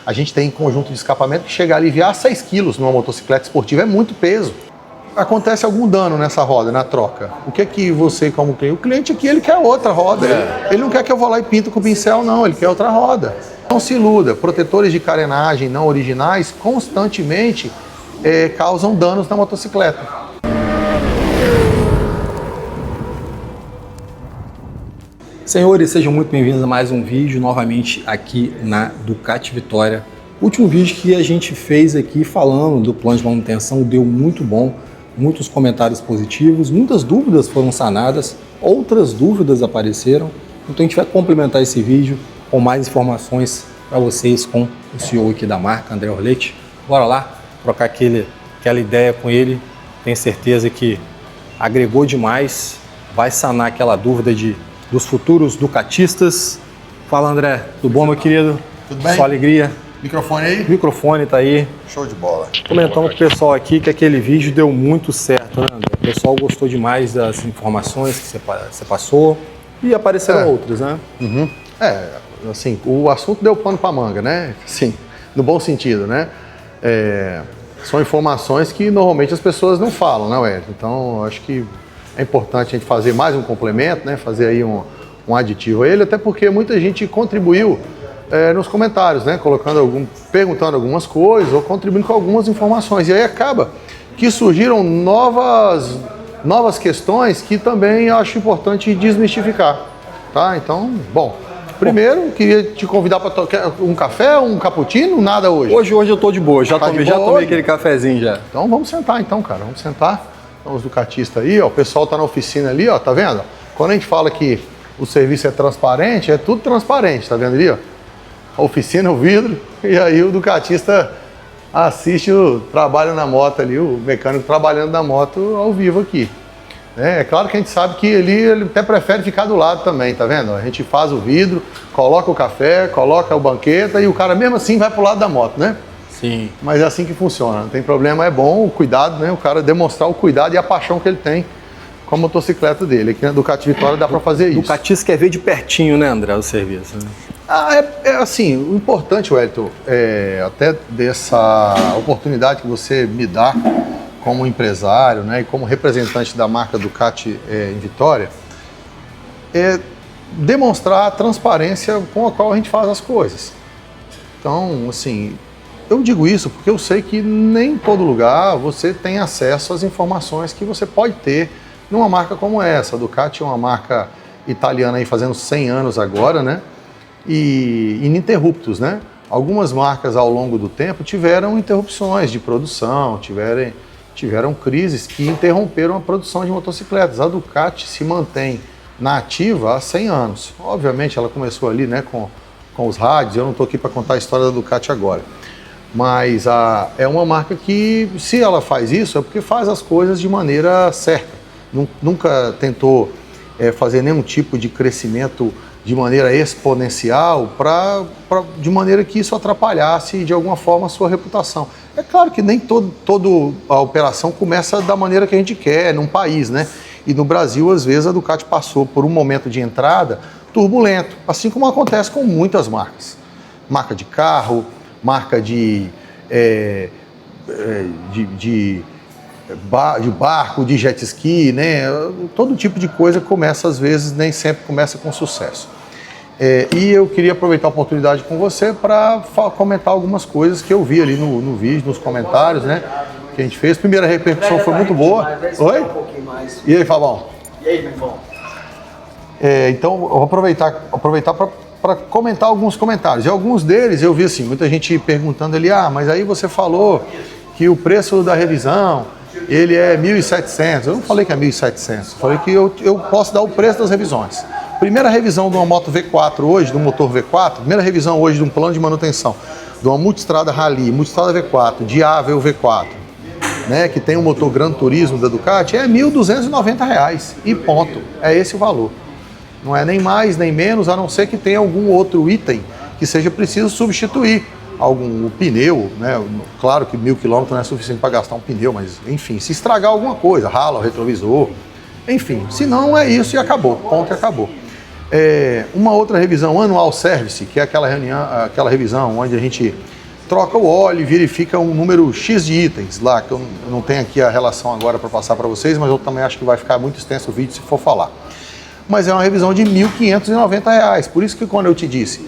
A gente tem conjunto de escapamento que chega a aliviar 6 quilos numa motocicleta esportiva, é muito peso. Acontece algum dano nessa roda, na troca. O que é que você, como cliente... O cliente aqui, ele quer outra roda. Ele não quer que eu vá lá e pinto com o pincel, não. Ele quer outra roda. Não se iluda. Protetores de carenagem não originais constantemente causam danos na motocicleta. Senhores, sejam muito bem-vindos a mais um vídeo, novamente aqui na Ducati Vitória. O último vídeo que a gente fez aqui falando do plano de manutenção deu muito bom, muitos comentários positivos, muitas dúvidas foram sanadas, outras dúvidas apareceram. Então a gente vai complementar esse vídeo com mais informações para vocês com o CEO aqui da marca, André Orletti. Bora lá, trocar aquela ideia com ele, tenho certeza que agregou demais, vai sanar aquela dúvida dos futuros ducatistas. Fala, André, tudo bom, meu querido? Tudo bem? Sua alegria. Microfone aí? O microfone tá aí. Show de bola. Comentando com o pessoal aqui que aquele vídeo deu muito certo, né, André? O pessoal gostou demais das informações que você passou e apareceram outras, né? Uhum. Assim, o assunto deu pano pra manga, né? Sim, no bom sentido, né? São informações que normalmente as pessoas não falam, né, Wellington? Então, eu acho que é importante a gente fazer mais um complemento, né? Fazer aí um aditivo a ele, até porque muita gente contribuiu nos comentários, né? Perguntando algumas coisas ou contribuindo com algumas informações. E aí acaba que surgiram novas questões que também eu acho importante desmistificar, tá? Então, bom, primeiro queria te convidar para tocar um café, um cappuccino, nada hoje? Hoje eu tô de boa, já tomei aquele cafezinho já. Então vamos sentar então, cara, vamos sentar. Então, os ducatistas aí, ó, o pessoal tá na oficina ali, ó, tá vendo? Quando a gente fala que o serviço é transparente, é tudo transparente, tá vendo ali, ó? A oficina, o vidro, e aí o ducatista assiste o trabalho na moto ali, o mecânico trabalhando na moto ao vivo aqui. É claro que a gente sabe que ele até prefere ficar do lado também, tá vendo? A gente faz o vidro, coloca o café, coloca o banqueta e o cara mesmo assim vai pro lado da moto, né? Sim. Mas é assim que funciona, não tem problema, é bom o cuidado, né? O cara demonstrar o cuidado e a paixão que ele tem com a motocicleta dele. Aqui na Ducati Vitória dá para fazer isso. Ducatista quer ver de pertinho, né, André, o serviço? Né? Assim, o importante, Wellington, até dessa oportunidade que você me dá como empresário, né, e como representante da marca Ducati em Vitória, é demonstrar a transparência com a qual a gente faz as coisas. Então, assim, eu digo isso porque eu sei que nem em todo lugar você tem acesso às informações que você pode ter numa marca como essa. A Ducati é uma marca italiana aí fazendo 100 anos agora, né? E ininterruptos, né? Algumas marcas ao longo do tempo tiveram interrupções de produção, tiveram crises que interromperam a produção de motocicletas. A Ducati se mantém na ativa há 100 anos. Obviamente ela começou ali, né, com os rádios, eu não estou aqui para contar a história da Ducati agora. Mas é uma marca que, se ela faz isso, é porque faz as coisas de maneira certa. Nunca tentou fazer nenhum tipo de crescimento de maneira exponencial de maneira que isso atrapalhasse de alguma forma a sua reputação. É claro que nem toda a operação começa da maneira que a gente quer num país, né? E no Brasil, às vezes, a Ducati passou por um momento de entrada turbulento, assim como acontece com muitas marcas. Marca de carro, marca de barco, de jet ski, né? Todo tipo de coisa começa, às vezes, nem sempre começa com sucesso. E eu queria aproveitar a oportunidade com você para comentar algumas coisas que eu vi ali no vídeo, nos comentários, né? Que a gente fez. Primeira repercussão foi muito boa. Oi? E aí, Fabão? E aí, meu irmão? Então, eu vou aproveitar para comentar alguns comentários. E alguns deles eu vi assim, muita gente perguntando ali, mas aí você falou que o preço da revisão, ele é 1.700. Eu não falei que é 1.700, eu falei que eu posso dar o preço das revisões. Primeira revisão de uma moto V4 hoje, de um motor V4, primeira revisão hoje de um plano de manutenção, de uma Multistrada Rally, Multistrada V4, Diavel V4, né, que tem o motor Gran Turismo da Ducati, é R$ 1.290 e ponto. É esse o valor. Não é nem mais nem menos, a não ser que tenha algum outro item que seja preciso substituir. O pneu, né? Claro que 1.000 km não é suficiente para gastar um pneu, mas enfim, se estragar alguma coisa, rala o retrovisor, enfim, se não é isso e acabou, ponto e acabou. Uma outra revisão, Annual Service, que é aquela revisão onde a gente troca o óleo e verifica um número X de itens lá, que eu não tenho aqui a relação agora para passar para vocês, mas eu também acho que vai ficar muito extenso o vídeo se for falar. Mas é uma revisão de R$ 1.590, por isso que quando eu te disse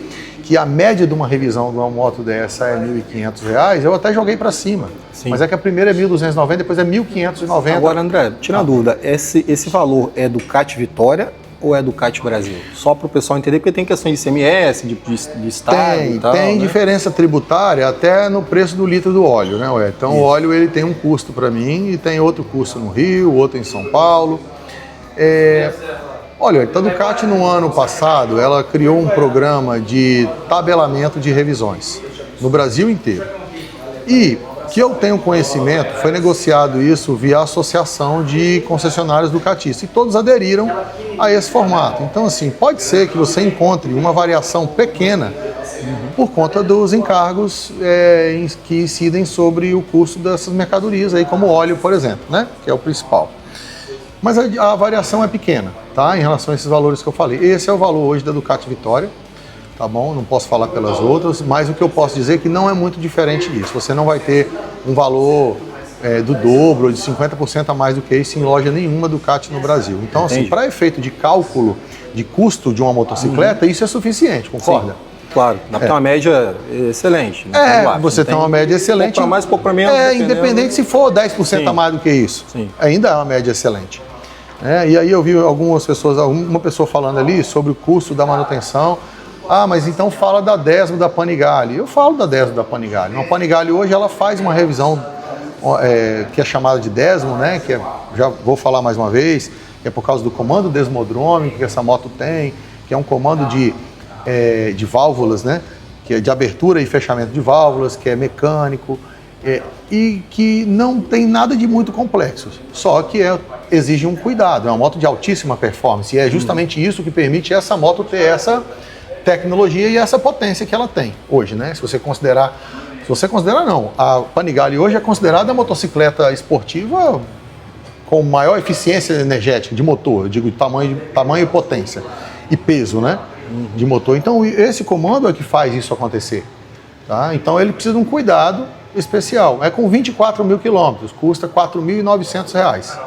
que a média de uma revisão de uma moto dessa é R$ 1.500, eu até joguei para cima. Sim. Mas é que a primeira é 1.290, depois é 1.590. Agora, André, tira a dúvida, esse valor é do CAT Vitória ou é do CAT Brasil? Só para o pessoal entender, porque tem questões de ICMS, de estado e tal. Tem diferença tributária até no preço do litro do óleo, né, Ué? Então, o óleo ele tem um custo para mim e tem outro custo no Rio, outro em São Paulo. Olha, a Ducati no ano passado, ela criou um programa de tabelamento de revisões no Brasil inteiro. E, que eu tenho conhecimento, foi negociado isso via associação de concessionários ducatistas e todos aderiram a esse formato. Então, assim, pode ser que você encontre uma variação pequena por conta dos encargos que incidem sobre o custo dessas mercadorias, aí, como óleo, por exemplo, né? Que é o principal. Mas a variação é pequena, tá? Em relação a esses valores que eu falei. Esse é o valor hoje da Ducati Vitória. Tá bom? Não posso falar pelas outras, mas o que eu posso dizer é que não é muito diferente disso. Você não vai ter um valor do dobro ou de 50% a mais do que isso em loja nenhuma Ducati no Brasil. Então, assim, para efeito de cálculo de custo de uma motocicleta, isso é suficiente, concorda? Sim, claro, dá para ter uma média excelente. Você tem uma média excelente. Pouco para mais, pouco para menos. Independente se for 10% a mais do que isso. Sim. Ainda é uma média excelente. E aí eu vi uma pessoa falando ali sobre o custo da manutenção. Mas então fala da Desmo da Panigale. Eu falo da Desmo da Panigale. A Panigale hoje ela faz uma revisão que é chamada de Desmo, né? Que já vou falar mais uma vez, que é por causa do comando desmodrômico que essa moto tem, que é um comando de válvulas, né? Que é de abertura e fechamento de válvulas, que é mecânico e que não tem nada de muito complexo, só que exige um cuidado. É uma moto de altíssima performance e é justamente isso que permite essa moto ter essa tecnologia e essa potência que ela tem hoje, né? Se você considerar não, a Panigale hoje é considerada a motocicleta esportiva com maior eficiência energética de motor, eu digo de tamanho e potência e peso, né? De motor. Então esse comando é que faz isso acontecer, tá? Então ele precisa de um cuidado especial. É com 24 mil quilômetros, custa R$ 4.900.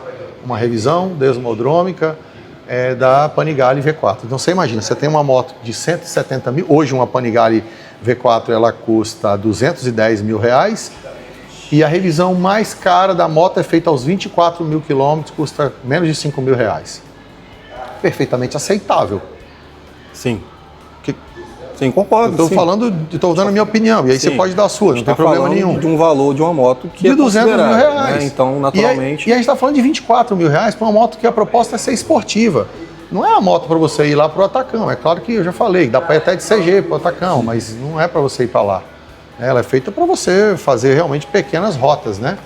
Uma revisão desmodrômica da Panigale V4. Então você imagina, você tem uma moto de 170 mil, hoje uma Panigale V4 ela custa R$ 210 mil e a revisão mais cara da moto é feita aos 24 mil quilômetros, custa menos de R$ 5 mil. Perfeitamente aceitável. Sim. Sim, concordo. Estou dando a minha opinião, e aí você pode dar a sua, não tem problema nenhum. De um valor de uma moto que de R$ 200 mil. Né? Então, naturalmente... E a gente está falando de R$ 24 mil para uma moto que a proposta é ser esportiva. Não é a moto para você ir lá para o Atacão. É claro que eu já falei, dá para ir até de CG para o Atacão, mas não é para você ir para lá. Ela é feita para você fazer realmente pequenas rotas, né?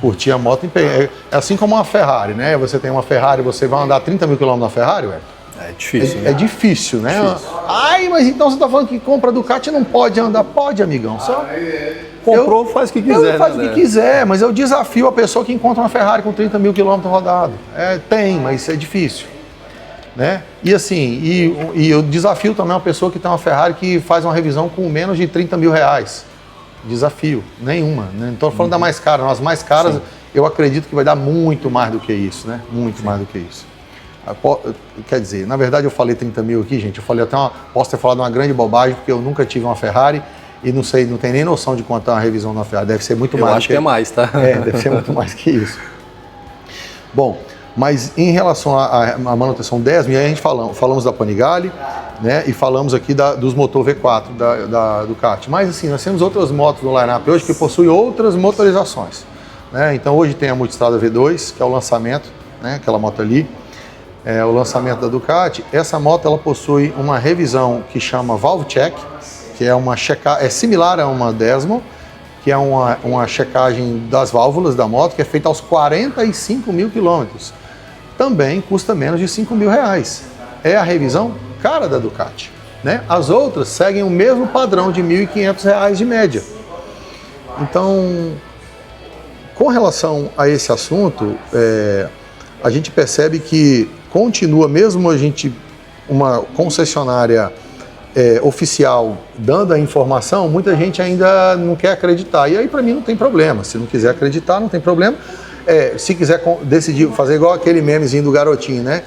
Curtir a moto. É assim como uma Ferrari, né? Você tem uma Ferrari, você vai andar 30 mil quilômetros na Ferrari, ué? É difícil, né? É difícil, né? Difícil. Mas então você está falando que compra Ducati não pode andar? Pode, amigão. Só comprou, faz o que quiser. Faz o que quiser, mas eu desafio a pessoa que encontra uma Ferrari com 30 mil quilômetros rodados. Mas é difícil, né? E assim, e eu desafio também uma pessoa que tem uma Ferrari que faz uma revisão com menos de 30 mil reais. Desafio, nenhuma. Né? Não estou falando da mais cara, as mais caras. Sim. Eu acredito que vai dar muito mais do que isso, né? Muito mais do que isso. Quer dizer, na verdade eu falei 30 mil aqui, gente, posso ter falado uma grande bobagem, porque eu nunca tive uma Ferrari e não tenho nem noção de quanto é uma revisão na Ferrari, deve ser muito mais. Eu acho que é mais, tá? Deve ser muito mais que isso. Bom, mas em relação à manutenção Desmo, aí a gente falamos da Panigale, né, e falamos aqui dos motor V4 da Ducati, mas assim, nós temos outras motos no line-up hoje que possuem outras motorizações, né? Então hoje tem a Multistrada V2, que é o lançamento, né, aquela moto ali, o lançamento da Ducati. Essa moto ela possui uma revisão que chama Valve Check, que é similar a uma Desmo, que é uma checagem das válvulas da moto, que é feita aos 45 mil quilômetros. Também custa menos de 5 mil reais. É a revisão cara da Ducati, né? As outras seguem o mesmo padrão de R$ 1.500 de média. Então, com relação a esse assunto, a gente percebe que continua, mesmo a gente uma concessionária oficial dando a informação, muita gente ainda não quer acreditar. E aí, para mim, não tem problema. Se não quiser acreditar, não tem problema. Se quiser decidir fazer igual aquele memezinho do garotinho, né?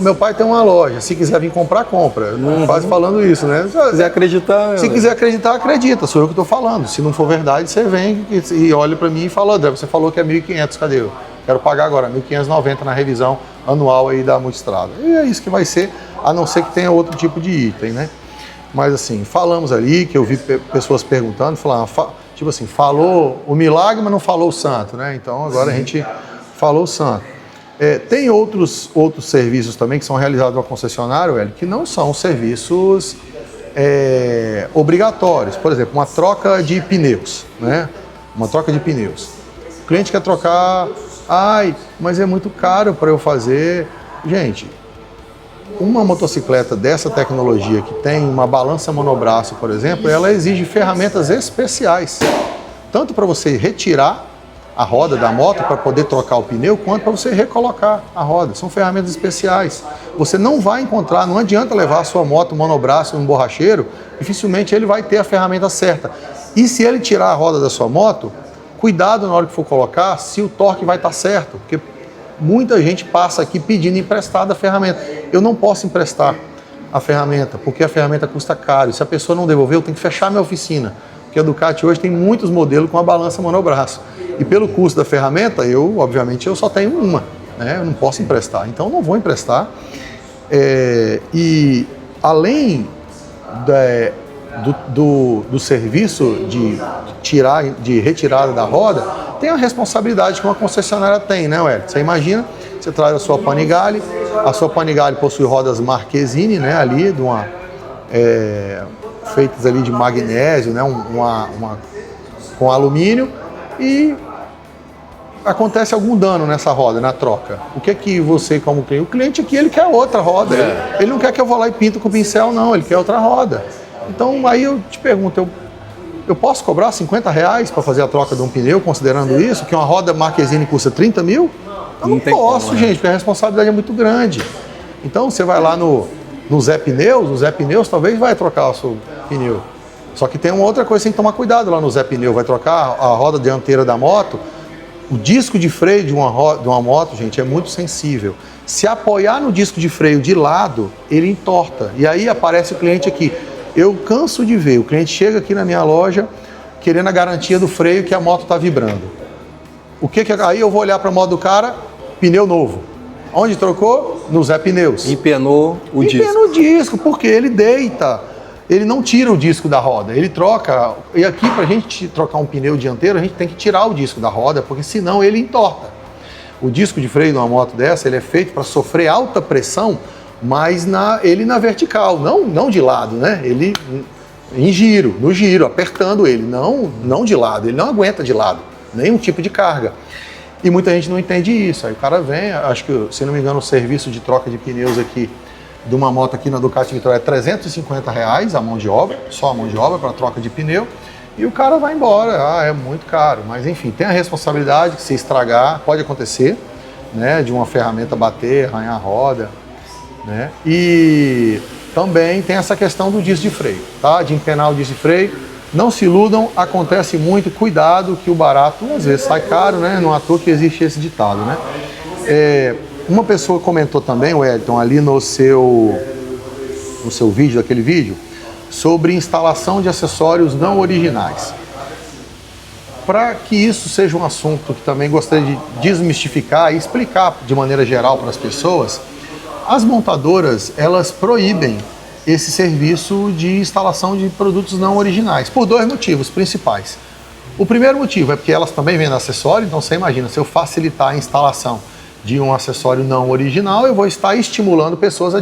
Meu pai tem uma loja, se quiser vir comprar, compra. Não faz falando isso, né? Se quiser acreditar... Se quiser acreditar, acredita. Sou eu que estou falando. Se não for verdade, você vem e olha para mim e fala, André, você falou que é 1.500, cadê eu? Quero pagar agora, 1.590 na revisão anual aí da Multistrada. E é isso que vai ser, a não ser que tenha outro tipo de item, né? Mas assim, falamos ali, que eu vi pessoas perguntando, falando, tipo assim, falou o milagre, mas não falou o santo, né? Então agora a gente falou o santo. Tem outros serviços também que são realizados no concessionário, Hélio, que não são serviços obrigatórios. Por exemplo, uma troca de pneus, né? Uma troca de pneus. O cliente quer trocar, mas é muito caro para eu fazer. Gente, uma motocicleta dessa tecnologia que tem uma balança monobraço, por exemplo, ela exige ferramentas especiais, tanto para você retirar a roda da moto para poder trocar o pneu, quanto para você recolocar a roda. São ferramentas especiais. Você não vai encontrar, não adianta levar a sua moto monobraço num borracheiro, dificilmente ele vai ter a ferramenta certa. E se ele tirar a roda da sua moto, cuidado na hora que for colocar, se o torque vai estar certo, porque muita gente passa aqui pedindo emprestada a ferramenta. Eu não posso emprestar a ferramenta, porque a ferramenta custa caro. Se a pessoa não devolver, eu tenho que fechar minha oficina. Porque a Ducati hoje tem muitos modelos com a balança monobraço. E pelo custo da ferramenta, obviamente, eu só tenho uma, né? Eu não posso emprestar, então não vou emprestar. E além do serviço de retirada da roda, tem a responsabilidade que uma concessionária tem, né, Hélio? Você imagina, você traz a sua Panigale possui rodas Marquezine, né, ali, feitas ali de magnésio, né, com alumínio, e acontece algum dano nessa roda, na troca. O que é que você, como cliente... O cliente aqui, ele quer outra roda. Ele não quer que eu vá lá e pinto com o pincel, não. Ele quer outra roda. Então, aí eu te pergunto, eu posso cobrar R$50 para fazer a troca de um pneu, considerando isso? Que uma roda Marquezine custa 30 mil? Eu não posso, gente, porque a responsabilidade é muito grande. Então, você vai lá no Zé Pneus, o Zé Pneus talvez vai trocar o seu pneu. Só que tem uma outra coisa que tem que tomar cuidado lá no Zé Pneu. Vai trocar a roda dianteira da moto. O disco de freio de uma moto, gente, é muito sensível. Se apoiar no disco de freio de lado, ele entorta. E aí aparece o cliente aqui. Eu canso de ver, o cliente chega aqui na minha loja querendo a garantia do freio que a moto está vibrando. Aí eu vou olhar para a moto do cara, pneu novo. Onde trocou? No Zé Pneus. Empenou o disco. Empena o disco, porque ele deita. Ele não tira o disco da roda, ele troca. E aqui, para a gente trocar um pneu dianteiro, a gente tem que tirar o disco da roda, porque senão ele entorta. O disco de freio de uma moto dessa, ele é feito para sofrer alta pressão, mas ele na vertical, não de lado, né? Ele no giro, apertando ele, não de lado. Ele não aguenta de lado, nenhum tipo de carga. E muita gente não entende isso. Aí o cara vem, acho que, se não me engano, o serviço de troca de pneus aqui de uma moto aqui na Ducati Vitória é R$350 a mão de obra, só a mão de obra para troca de pneu, e o cara vai embora. É muito caro, mas enfim, tem a responsabilidade que se estragar, pode acontecer, né, de uma ferramenta bater, arranhar a roda, né, e também tem essa questão do disco de freio, tá, de empenar o disco de freio. Não se iludam, acontece muito, cuidado que o barato às vezes sai caro, né, não é à toa que existe esse ditado, né. Uma pessoa comentou também, Wellington, ali no seu vídeo, daquele vídeo, sobre instalação de acessórios não originais. Para que isso seja um assunto que também gostaria de desmistificar e explicar de maneira geral para as pessoas, as montadoras, elas proíbem esse serviço de instalação de produtos não originais, por dois motivos principais. O primeiro motivo é porque elas também vendem acessório, então você imagina, se eu facilitar a instalação de um acessório não original, eu vou estar estimulando pessoas a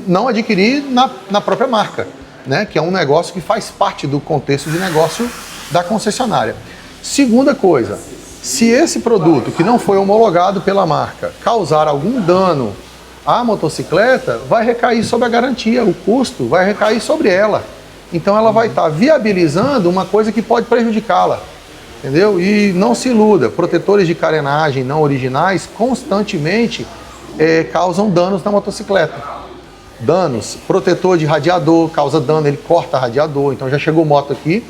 não adquirir na própria marca, né? Que é um negócio que faz parte do contexto de negócio da concessionária. Segunda coisa, se esse produto que não foi homologado pela marca causar algum dano à motocicleta, vai recair sobre a garantia, o custo vai recair sobre ela. Então ela vai estar viabilizando uma coisa que pode prejudicá-la. Entendeu? E não se iluda, protetores de carenagem não originais constantemente causam danos na motocicleta. danos, protetor de radiador causa dano, ele corta radiador. Então já chegou moto aqui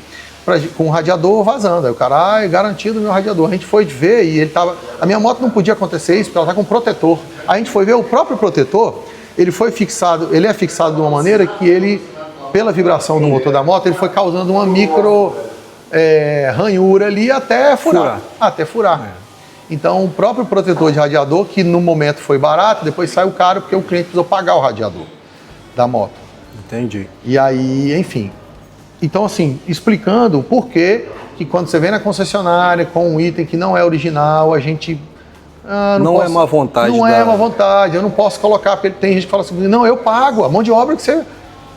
com o radiador vazando. Aí o cara, é garantido o meu radiador. A gente foi ver e ele tava. A minha moto não podia acontecer isso, porque ela tá com protetor. Aí a gente foi ver o próprio protetor, ele é fixado de uma maneira que ele, pela vibração do motor da moto, ele foi causando uma micro ranhura ali até furar. Até furar. Então o próprio protetor de radiador, que no momento foi barato, depois saiu caro porque o cliente precisou pagar o radiador da moto. Entendi. E aí, enfim. Então, assim, explicando o porquê que quando você vem na concessionária com um item que não é original, a gente... não é uma vontade. Não é uma vontade, eu não posso colocar, porque tem gente que fala assim, não, eu pago a mão de obra que você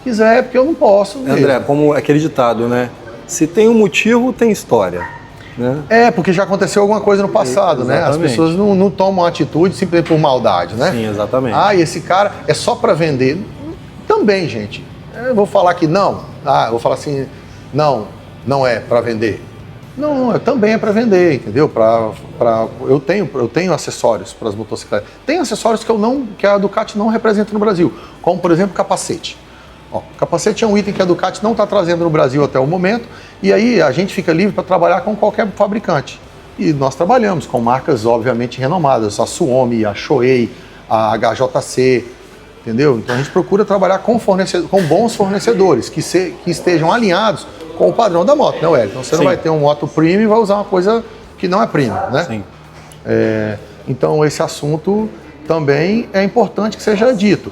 quiser, porque eu não posso. André, como aquele ditado, né? Se tem um motivo, tem história. Né? Porque já aconteceu alguma coisa no passado, né? As pessoas não tomam atitude simplesmente por maldade, né? Sim, exatamente. E esse cara é só para vender. Também, gente. Eu vou falar que não. Eu vou falar assim, não é para vender. Não, também é para vender, entendeu? Eu tenho acessórios para as motocicletas. Tem acessórios que a Ducati não representa no Brasil, como por exemplo capacete. Capacete é um item que a Ducati não está trazendo no Brasil até o momento, e aí a gente fica livre para trabalhar com qualquer fabricante. E nós trabalhamos com marcas obviamente renomadas, a Suomi, a Shoei, a HJC, entendeu? Então a gente procura trabalhar com bons fornecedores que estejam alinhados com o padrão da moto, né, Wellington? Então você não vai ter um moto premium e vai usar uma coisa que não é premium, né? Sim. Então esse assunto também é importante que seja dito.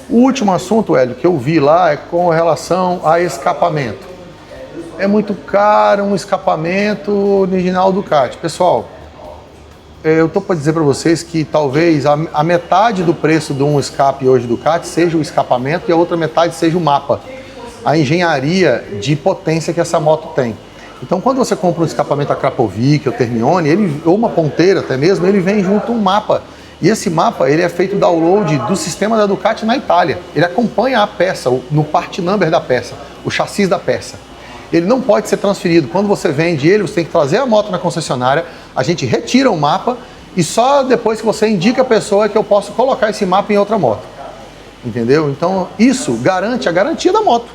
O último assunto, Hélio, que eu vi lá é com relação a escapamento. É muito caro um escapamento original Ducati. Pessoal, eu estou para dizer para vocês que talvez a metade do preço de um escape hoje Ducati seja o escapamento e a outra metade seja o mapa. A engenharia de potência que essa moto tem. Então, quando você compra um escapamento a Krapovic ou Termione, ou uma ponteira até mesmo, ele vem junto um mapa. E esse mapa ele é feito download do sistema da Ducati na Itália. Ele acompanha a peça, no part number da peça, o chassi da peça. Ele não pode ser transferido. Quando você vende ele, você tem que trazer a moto na concessionária, a gente retira o mapa e só depois que você indica a pessoa que eu posso colocar esse mapa em outra moto. Entendeu? Então, isso garante a garantia da moto.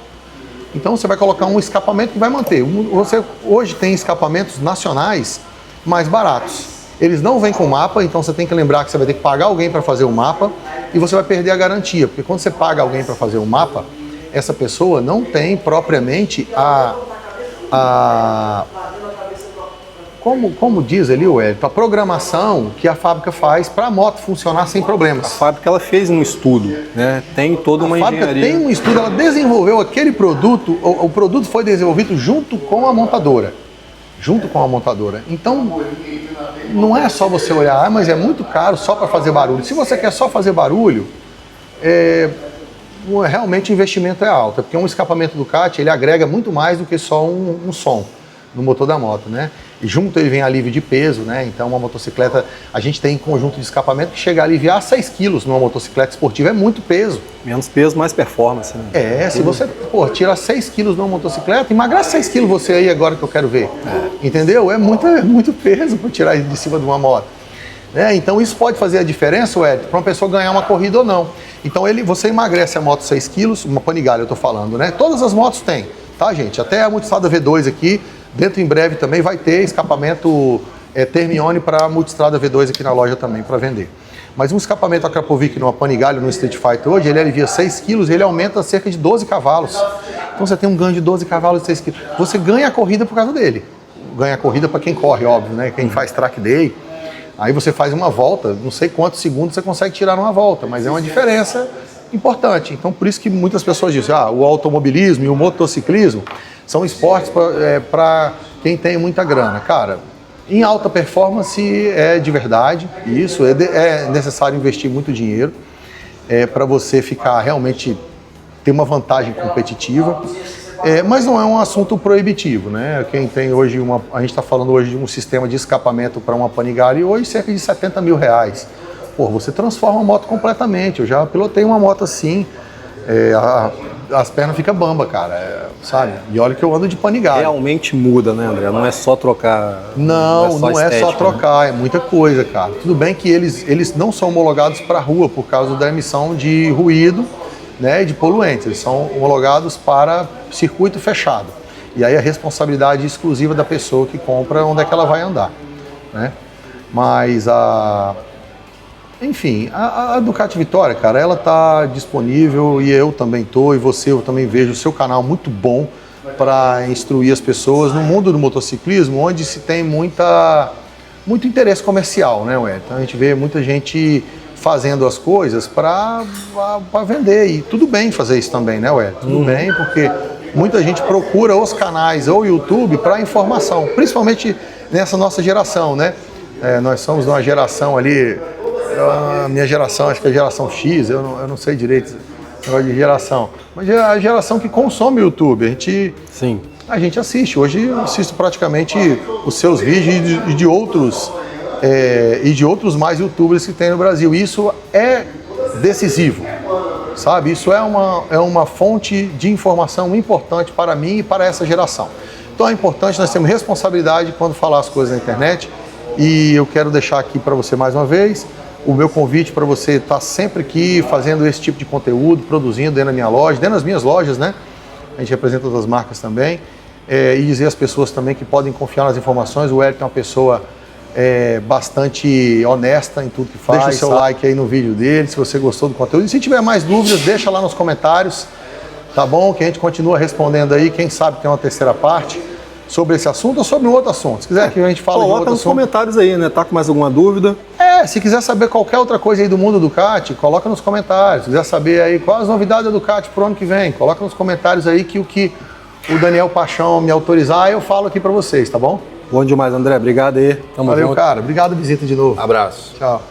Então, você vai colocar um escapamento que vai manter. Você hoje tem escapamentos nacionais mais baratos. Eles não vêm com mapa, então você tem que lembrar que você vai ter que pagar alguém para fazer o mapa e você vai perder a garantia, porque quando você paga alguém para fazer o mapa, essa pessoa não tem propriamente como diz ali o Hélio, a programação que a fábrica faz para a moto funcionar sem problemas. A fábrica ela fez um estudo, né? Tem toda uma engenharia. A fábrica tem um estudo, ela desenvolveu aquele produto, o produto foi desenvolvido junto com a montadora. Então, não é só você olhar, mas é muito caro só para fazer barulho. Se você quer só fazer barulho, realmente o investimento é alto, porque um escapamento Ducati, ele agrega muito mais do que só um som no motor da moto, né? E junto ele vem alívio de peso, né? Então uma motocicleta, a gente tem conjunto de escapamento que chega a aliviar 6 quilos numa motocicleta esportiva, é muito peso. Menos peso, mais performance, né? Se você tira 6 quilos numa motocicleta, emagrece 6 quilos você aí agora que eu quero ver. Entendeu? É muito peso para tirar de cima de uma moto. Então isso pode fazer a diferença, Ed, para uma pessoa ganhar uma corrida ou não. Então você emagrece a moto 6 quilos, uma Panigale eu tô falando, né? Todas as motos têm, tá, gente? Até a Multistrada V2 aqui, dentro em breve também vai ter escapamento Termione para Multistrada V2 aqui na loja também para vender. Mas um escapamento a Krapovic numa Panigale, no Street Fighter hoje, ele alivia 6 quilos e ele aumenta cerca de 12 cavalos. Então você tem um ganho de 12 cavalos de 6 quilos. Você ganha a corrida por causa dele. Ganha a corrida para quem corre, óbvio, né? Quem faz track day. Aí você faz uma volta, não sei quantos segundos você consegue tirar numa volta, mas é uma diferença importante. Então, por isso que muitas pessoas dizem, o automobilismo e o motociclismo são esportes para quem tem muita grana. Cara, em alta performance é de verdade, isso, é necessário investir muito dinheiro para você ficar realmente, ter uma vantagem competitiva. Mas não é um assunto proibitivo, né? Quem tem hoje a gente está falando hoje de um sistema de escapamento para uma Panigale hoje cerca de 70 mil reais. Você transforma a moto completamente. Eu já pilotei uma moto assim, as pernas ficam bamba, cara, sabe? E olha que eu ando de Panigale. Realmente muda, né, André? Não é só trocar. Não é só trocar, é muita coisa, cara. Tudo bem que eles não são homologados para rua por causa da emissão de ruído né, de poluentes. Eles são homologados para circuito fechado. E aí a responsabilidade exclusiva da pessoa que compra onde é que ela vai andar, né? Mas enfim, a Ducati Vitória, cara, ela tá disponível e eu também tô, e você, eu também vejo o seu canal muito bom para instruir as pessoas no mundo do motociclismo, onde se tem muito interesse comercial, né, Wellington? Então a gente vê muita gente fazendo as coisas para vender, e tudo bem fazer isso também, né, Wellington? Tudo bem, porque muita gente procura os canais ou YouTube para informação, principalmente nessa nossa geração, né? Nós somos de uma geração ali, a minha geração, acho que é a geração X, eu não sei direito o negócio de geração, mas é a geração que consome o YouTube. A gente assiste. Hoje eu assisto praticamente os seus vídeos e de outros mais youtubers que tem no Brasil. Isso é decisivo, sabe? Isso é uma fonte de informação importante para mim e para essa geração. Então é importante, nós temos responsabilidade quando falar as coisas na internet, e eu quero deixar aqui para você mais uma vez o meu convite para você estar sempre aqui fazendo esse tipo de conteúdo, produzindo dentro da minha loja, dentro das minhas lojas, né? A gente representa outras marcas também, e dizer às pessoas também que podem confiar nas informações. O Wellington é uma pessoa bastante honesta em tudo que faz. Deixa o seu like aí no vídeo dele, se você gostou do conteúdo. E se tiver mais dúvidas, deixa lá nos comentários, tá bom? Que a gente continua respondendo aí, quem sabe tem uma terceira parte sobre esse assunto ou sobre um outro assunto. Se quiser que a gente fale de outro assunto. Coloca nos comentários aí, né? Tá com mais alguma dúvida? Se quiser saber qualquer outra coisa aí do mundo Ducati, coloca nos comentários. Se quiser saber aí quais as novidades da Ducati pro ano que vem, coloca nos comentários aí, que o que o Daniel Paixão me autorizar, eu falo aqui para vocês, tá bom? Bom demais, André. Obrigado aí. Valeu, cara. Obrigado, visita de novo. Abraço. Tchau.